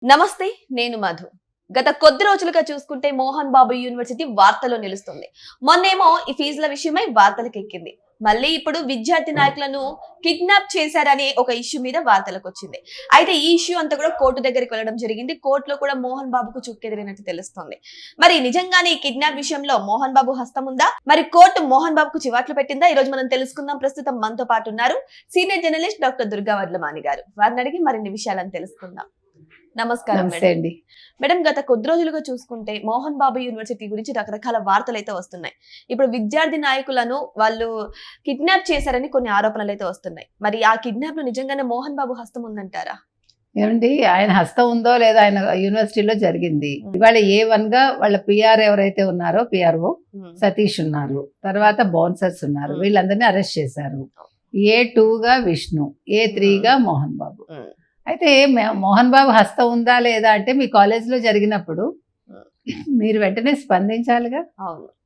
నమస్తే, నేను మధు. గత కొద్ది రోజులుగా చూసుకుంటే మోహన్ బాబు యూనివర్సిటీ వార్తల్లో నిలుస్తుంది. మొన్నేమో ఈ ఫీజుల విషయమై వార్తలకెక్కింది. మళ్ళీ ఇప్పుడు విద్యార్థి నాయకులను కిడ్నాప్ చేశారనే ఒక ఇష్యూ మీద వార్తలకు వచ్చింది. అయితే ఈ ఇష్యూ అంతా కూడా కోర్టు దగ్గరికి వెళ్ళడం జరిగింది. కోర్టులో కూడా మోహన్ బాబుకు చుక్కెదిరినట్టు తెలుస్తోంది. మరి నిజంగానే ఈ కిడ్నాప్ విషయంలో మోహన్ బాబు హస్తం ఉందా? మరి కోర్టు మోహన్ బాబుకు చివాట్లు పెట్టిందా? ఈ రోజు మనం తెలుసుకుందాం. ప్రస్తుతం మనతో పాటు ఉన్నారు senior journalist doctor Durga Vadlamani గారు. వారిని అడిగి మరిన్ని విషయాలను తెలుసుకుందాం. నమస్కారం అండి. మేడం, గత కొద్ది రోజులుగా చూసుకుంటే మోహన్ బాబు యూనివర్సిటీ గురించి రకరకాల వార్తలు అయితే వస్తున్నాయి. ఇప్పుడు విద్యార్థి నాయకులను వాళ్ళు కిడ్నాప్ చేశారని కొన్ని ఆరోపణలు అయితే వస్తున్నాయి. మరి ఆ కిడ్నాప్ లో నిజంగానే మోహన్ బాబు హస్తం ఉందంటారా? ఏమండి, ఆయన హస్తం ఉందో లేదో ఆయన యూనివర్సిటీలో జరిగింది. ఇవాళ A1 గా వాళ్ళ పిఆర్ ఎవరైతే ఉన్నారో పిఆర్ఓ సతీష్ ఉన్నారు, తర్వాత బౌన్సర్స్ ఉన్నారు, వీళ్ళందరినీ అరెస్ట్ చేశారు. A2 గా విష్ణు, A3 గా మోహన్ బాబు. అయితే మోహన్ బాబు హస్తం ఉందా లేదా అంటే మీ కాలేజీలో జరిగినప్పుడు మీరు వెంటనే స్పందించాలిగా.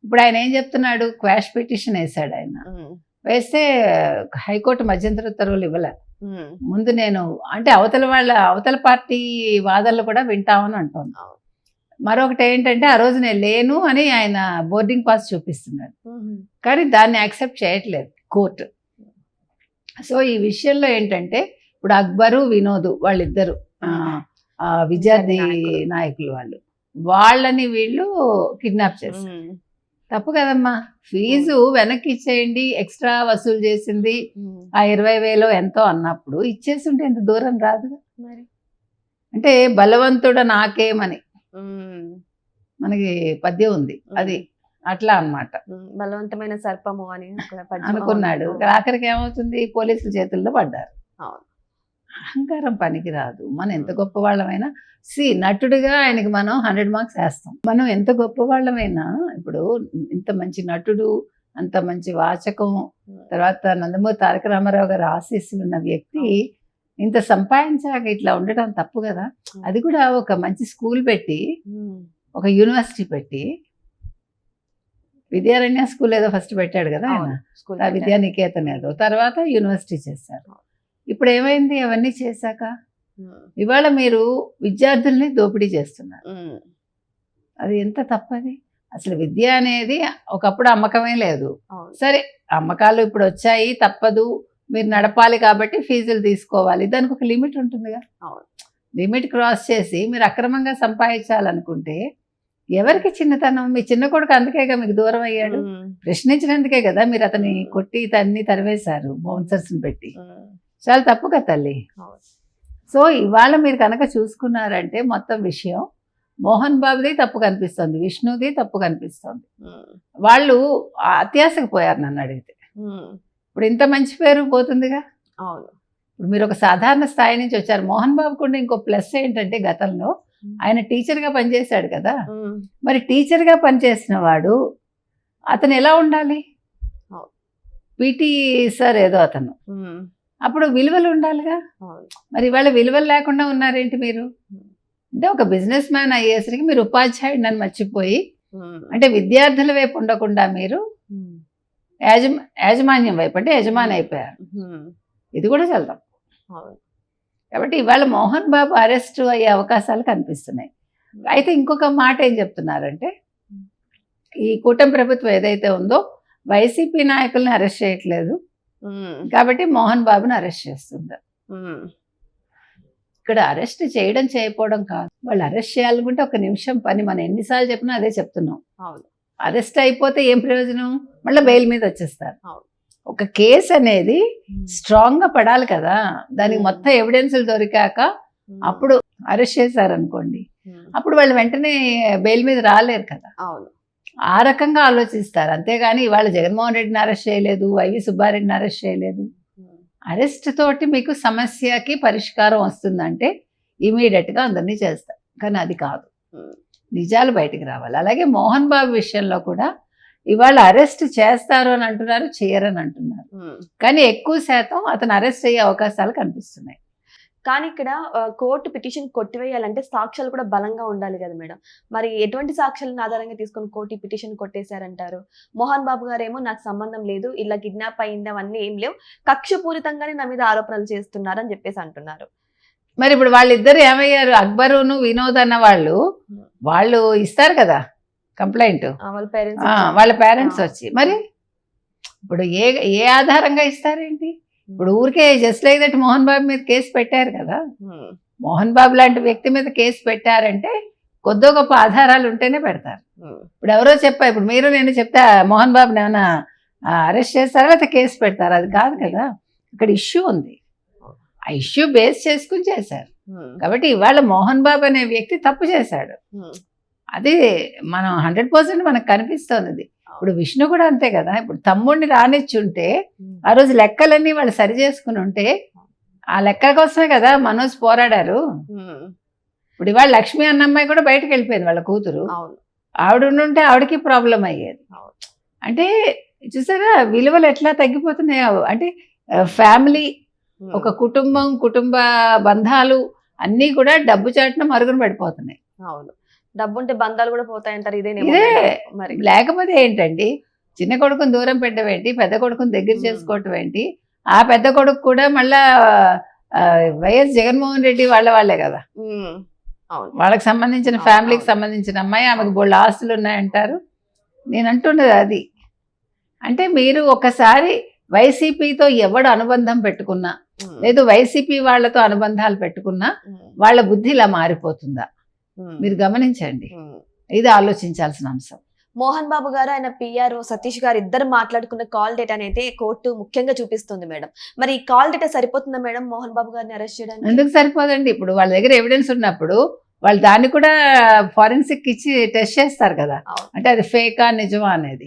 ఇప్పుడు ఆయన ఏం చెప్తున్నాడు, క్వాష్ పిటిషన్ వేశాడు. ఆయన వేస్తే హైకోర్టు మధ్యంతర ఉత్తర్వులు ఇవ్వలే. ముందు నేను అంటే అవతల పార్టీ వాదనలు కూడా వింటామని అంటోంది. మరొకటి ఏంటంటే ఆ రోజు నేను లేను అని ఆయన బోర్డింగ్ పాస్ చూపిస్తున్నాడు, కానీ దాన్ని యాక్సెప్ట్ చేయట్లేదు కోర్టు. సో ఈ విషయంలో ఏంటంటే ఇప్పుడు అక్బరు వినోద్ వాళ్ళిద్దరు విద్యార్థి నాయకులు, వాళ్ళని వీళ్ళు కిడ్నాప్ చేస్తారు. తప్పు కదమ్మా. ఫీజు వెనక్కి ఇచ్చేయండి, ఎక్స్ట్రా వసూలు చేసింది ఆ 20,000 ఎంతో అన్నప్పుడు ఇచ్చేసి ఉంటే ఎంత దూరం రాదు. అంటే బలవంతుడ నాకేమని మనకి పద్యం ఉంది, అది అట్లా అన్నమాట. బలవంతమైన సర్పము అని అనుకున్నాడు. ఆఖరికి ఏమవుతుంది, పోలీసుల చేతుల్లో పడ్డారు. అహంకారం పనికి రాదు. మనం ఎంత గొప్ప వాళ్ళమైనా నటుడిగా ఆయనకి మనం 100 మార్క్స్ వేస్తాం. మనం ఎంత గొప్ప వాళ్ళమైనా ఇప్పుడు ఇంత మంచి నటుడు, అంత మంచి వాచకం, తర్వాత నందమూరి తారక రామారావు గారు ఆశీస్సులు ఉన్న వ్యక్తి ఇంత సంపాదించాక ఇట్లా ఉండటం తప్పు కదా. అది కూడా ఒక మంచి స్కూల్ పెట్టి, ఒక యూనివర్సిటీ పెట్టి, విద్యారణ్య స్కూల్ ఏదో ఫస్ట్ పెట్టాడు కదా ఆయన, విద్యానికేతన్ ఏదో, తర్వాత యూనివర్సిటీ చేశారు. ఇప్పుడు ఏమైంది అవన్నీ చేశాక? ఇవాళ మీరు విద్యార్థుల్ని దోపిడీ చేస్తున్నారు. అది ఎంత తప్పది. అసలు విద్య అనేది ఒకప్పుడు అమ్మకమే లేదు. సరే, అమ్మకాలు ఇప్పుడు వచ్చాయి, తప్పదు, మీరు నడపాలి కాబట్టి ఫీజులు తీసుకోవాలి, దానికి ఒక లిమిట్ ఉంటుందిగా. లిమిట్ క్రాస్ చేసి మీరు అక్రమంగా సంపాదించాలనుకుంటే ఎవరికి చిన్నతనం? మీ చిన్న కొడుకు అందుకేగా మీకు దూరం అయ్యాడు, ప్రశ్నించినందుకే కదా మీరు అతన్ని కొట్టి తన్ని తరివేశారు బౌన్సర్స్ని పెట్టి. చాలా తప్పు కదా తల్లి. సో ఇవాళ మీరు కనుక చూసుకున్నారంటే మొత్తం విషయం మోహన్ బాబుది తప్పు కనిపిస్తుంది, విష్ణుది తప్పు కనిపిస్తుంది. వాళ్ళు అత్యాశకు పోయారు నన్ను అడిగితే. ఇప్పుడు ఇంత మంచి పేరు పోతుందిగా. ఇప్పుడు మీరు ఒక సాధారణ స్థాయి నుంచి వచ్చారు. మోహన్ బాబు కూడా ఇంకో ప్లస్ ఏంటంటే గతంలో ఆయన టీచర్గా పనిచేశాడు కదా. మరి టీచర్గా పనిచేసిన వాడు అతను ఎలా ఉండాలి? పీటీ సార్ ఏదో అతను, అప్పుడు విలువలు ఉండాలిగా. మరి ఇవాళ విలువలు లేకుండా ఉన్నారేంటి మీరు? అంటే ఒక బిజినెస్ మ్యాన్ అయ్యేసరికి మీరు ఉపాధ్యాయుడు అని మర్చిపోయి, అంటే విద్యార్థుల వైపు ఉండకుండా మీరు యాజమాన్యం వైపు, అంటే యజమాని అయిపోయారు. ఇది కూడా చాలా తప్పు. కాబట్టి ఇవాళ మోహన్ బాబు అరెస్ట్ అయ్యే అవకాశాలు కనిపిస్తున్నాయి. అయితే ఇంకొక మాట ఏం చెప్తున్నారంటే, ఈ కూటమి ప్రభుత్వం ఏదైతే ఉందో వైసీపీ నాయకుల్ని అరెస్ట్ చేయట్లేదు కాబట్టి మోహన్ బాబుని అరెస్ట్ చేస్తుంది. ఇక్కడ అరెస్ట్ చేయడం చేయకపోవడం కాదు, వాళ్ళు అరెస్ట్ చేయాలనుకుంటే ఒక నిమిషం పని. మనం ఎన్నిసార్లు చెప్పినా అదే చెప్తున్నాం. అరెస్ట్ అయిపోతే ఏం ప్రయోజనం? మళ్ళీ బెయిల్ మీద వచ్చేస్తారు. ఒక కేసు అనేది స్ట్రాంగ్ గా పడాలి కదా, దానికి మొత్తం ఎవిడెన్స్లు దొరికాక అప్పుడు అరెస్ట్ చేశారనుకోండి, అప్పుడు వాళ్ళు వెంటనే బెయిల్ మీద రాలేరు కదా. ఆ రకంగా ఆలోచిస్తారు. అంతేగాని ఇవాళ జగన్మోహన్ రెడ్డిని అరెస్ట్ చేయలేదు, వైవి సుబ్బారెడ్డిని అరెస్ట్ చేయలేదు. అరెస్ట్ తోటి మీకు సమస్యకి పరిష్కారం వస్తుందంటే ఇమీడియట్గా అందరినీ చేస్తారు, కానీ అది కాదు. నిజాలు బయటికి రావాలి. అలాగే మోహన్ బాబు విషయంలో కూడా ఇవాళ అరెస్ట్ చేస్తారు అని అంటున్నారు, చేయరని అంటున్నారు, కానీ ఎక్కువ శాతం అతను అరెస్ట్ అయ్యే అవకాశాలు కనిపిస్తున్నాయి. కానీ ఇక్కడ కోర్టు పిటిషన్ కొట్టివేయాలంటే సాక్ష్యాలు కూడా బలంగా ఉండాలి కదా మేడం. మరి ఎటువంటి సాక్ష్యాలను ఆధారంగా తీసుకొని కోర్టు పిటిషన్ కొట్టేశారంటారు? మోహన్ బాబు గారేమో నాకు సంబంధం లేదు, ఇలా కిడ్నాప్ అయింది, అవన్నీ ఏం లేవు, కక్షపూరితంగానే నా మీద ఆరోపణలు చేస్తున్నారని చెప్పేసి అంటున్నారు. మరి ఇప్పుడు వాళ్ళిద్దరు ఏమయ్యారు, అక్బరును వినోద్ అన్న వాళ్ళు ఇస్తారు కదా కంప్లైంట్, వాళ్ళ పేరెంట్స్ వాళ్ళ పేరెంట్స్ వచ్చి, మరి ఇప్పుడు ఏ ఆధారంగా ఇస్తారేంటి? ఇప్పుడు ఊరికే just like that Mohan Babu మీద కేసు పెట్టారు కదా, మోహన్ బాబు లాంటి వ్యక్తి మీద కేసు పెట్టారంటే కొద్దో గొప్ప ఆధారాలు ఉంటేనే పెడతారు. ఇప్పుడు ఎవరో ఇప్పుడు మీరు నేను చెప్తే మోహన్ బాబుని ఏమైనా అరెస్ట్ చేస్తారా లేకపోతే కేసు పెడతారా? అది కాదు కదా, ఇక్కడ ఇష్యూ ఉంది, ఆ ఇష్యూ బేస్ చేసుకుని చేశారు. కాబట్టి ఇవాళ మోహన్ బాబు అనే వ్యక్తి తప్పు చేశాడు, అది మనం 100% మనకు కనిపిస్తుంది. ఇప్పుడు విష్ణు కూడా అంతే కదా, ఇప్పుడు తమ్ముడిని రానిచ్చుంటే ఆ రోజు లెక్కలన్నీ వాళ్ళు సరి చేసుకుని ఉంటే, ఆ లెక్కల కోసమే కదా మనోజ్ పోరాడారు. ఇప్పుడు ఇవాళ లక్ష్మి అన్న అమ్మాయి కూడా బయటకు వెళ్ళిపోయింది, వాళ్ళ కూతురు. ఆవిడ ఉండుంటే ఆవిడకి ప్రాబ్లం అయ్యేది. అంటే చూసారా విలువలు ఎట్లా తగ్గిపోతున్నాయో, అంటే ఫ్యామిలీ, ఒక కుటుంబ బంధాలు అన్నీ కూడా డబ్బు చాటున మరుగున పడిపోతున్నాయి. అవును, డబ్బు ఉంటే బంధాలు కూడా పోతాయంటారు. ఇదే మరి లేకపోతే ఏంటండి, చిన్న కొడుకుని దూరం పెట్టడం ఏంటి, పెద్ద కొడుకుని దగ్గర చేసుకోవటం ఏంటి? ఆ పెద్ద కొడుకు కూడా మళ్ళా వైఎస్ జగన్మోహన్ రెడ్డి వాళ్ళే కదా, వాళ్ళకి సంబంధించిన ఫ్యామిలీకి సంబంధించిన అమ్మాయి, ఆమెకు బోళ్ళు ఆస్తులు ఉన్నాయంటారు. నేను అంటున్నది అది. అంటే మీరు ఒకసారి వైసీపీతో ఎవడు అనుబంధం పెట్టుకున్నా, లేదు వైసీపీ వాళ్ళతో అనుబంధాలు పెట్టుకున్నా, వాళ్ళ బుద్ధి ఇలా మారిపోతుందా? మీరు గమనించండి, ఇది ఆలోచించాల్సిన అంశం. మోహన్ బాబు గారు ఆయన పిఆర్ఓ సతీష్ గారు ఇద్దరు మాట్లాడుకున్న కాల్ డేటాని అయితే కోర్టు ముఖ్యంగా చూపిస్తుంది మేడం. మరి ఈ కాల్ డేటా సరిపోతుందా మేడం మోహన్ బాబు గారిని అరెస్ట్ చేయడానికి? ఎందుకు సరిపోదండి? ఇప్పుడు వాళ్ళ దగ్గర ఎవిడెన్స్ ఉన్నప్పుడు వాళ్ళు దాన్ని కూడా ఫారెన్సిక్ ఇచ్చి టెస్ట్ చేస్తారు కదా, అంటే అది ఫేకా నిజమా అనేది.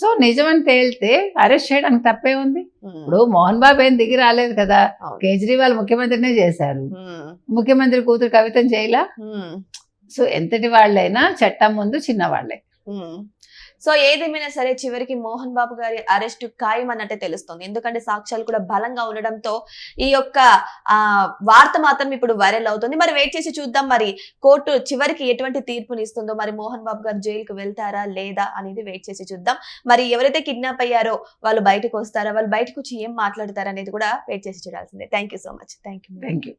సో నిజమని తేలితే అరెస్ట్ చేయడానికి తప్పే ఉంది. ఇప్పుడు మోహన్ బాబు ఏం దిగి రాలేదు కదా, కేజ్రీవాల్ ముఖ్యమంత్రినే చేశారు, ముఖ్యమంత్రి కూతురు కవితను చేయలా. సో ఎంతటి వాళ్ళైనా చట్టం ముందు చిన్నవాళ్లే. సో ఏదేమైనా సరే చివరికి మోహన్ బాబు గారి అరెస్టు ఖాయం అన్నట్టే తెలుస్తుంది. ఎందుకంటే సాక్ష్యాలు కూడా బలంగా ఉండడంతో ఈ యొక్క వార్త మాత్రం ఇప్పుడు వైరల్ అవుతుంది. మరి వెయిట్ చేసి చూద్దాం, మరి కోర్టు చివరికి ఎటువంటి తీర్పునిస్తుందో, మరి మోహన్ బాబు గారు జైలుకు వెళ్తారా లేదా అనేది వెయిట్ చేసి చూద్దాం. మరి ఎవరైతే కిడ్నాప్ అయ్యారో వాళ్ళు బయటకు వస్తారా, వాళ్ళు బయటకు వచ్చి ఏం మాట్లాడతారా అనేది కూడా వెయిట్ చేసి చూడాల్సిందే. Thank you so much. Thank you.